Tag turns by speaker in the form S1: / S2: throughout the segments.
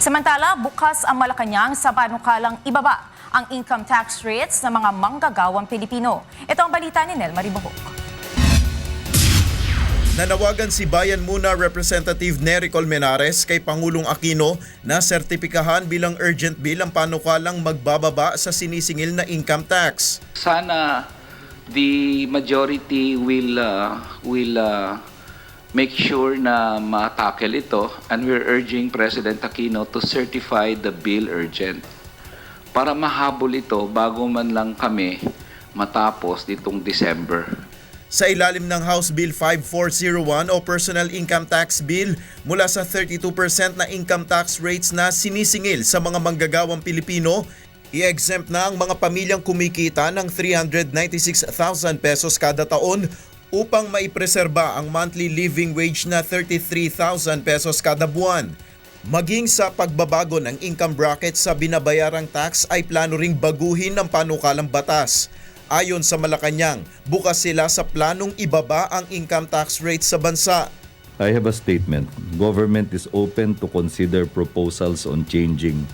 S1: Samantala, bukas ang Malacañang sa panukalang ibaba ang income tax rates ng mga manggagawang Pilipino. Ito ang balita ni Nel Maribohok.
S2: Nanawagan si Bayan Muna Representative Nery Colmenares kay Pangulong Aquino na sertipikahan bilang urgent bill ang panukalang magbababa sa sinisingil na income tax.
S3: Sana the majority will make sure na ma-tackle ito, and we're urging President Aquino to certify the bill urgent para mahabol ito bago man lang kami matapos ditong December.
S2: Sa ilalim ng House Bill 5401 o Personal Income Tax Bill, mula sa 32% na income tax rates na sinisingil sa mga manggagawang Pilipino, i-exempt na ang mga pamilyang kumikita ng 396,000 pesos kada taon upang maipreserba ang monthly living wage na 33,000 pesos kada buwan. Maging sa pagbabago ng income bracket sa binabayarang tax ay plano ring baguhin ng panukalang batas. Ayon sa Malacañang, bukas sila sa planong ibaba ang income tax rate sa bansa.
S4: I have a statement. Government is open to consider proposals on changing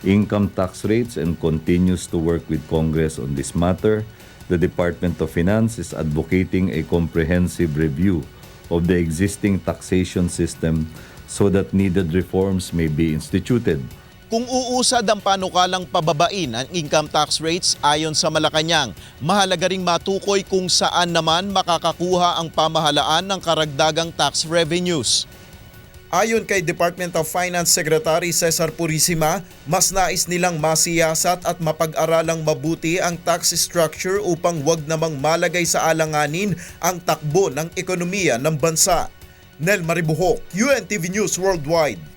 S4: income tax rates and continues to work with Congress on this matter. The Department of Finance is advocating a comprehensive review of the existing taxation system so that needed reforms may be instituted.
S2: Kung uusad ang panukalang pababain ang income tax rates ayon sa Malacañang, mahalaga ring matukoy kung saan naman makakakuha ang pamahalaan ng karagdagang tax revenues. Ayon kay Department of Finance Secretary Cesar Purisima, mas nais nilang masiyasat at mapag-aralang mabuti ang tax structure upang wag namang malagay sa alanganin ang takbo ng ekonomiya ng bansa. Nel Maribohok, UNTV News Worldwide.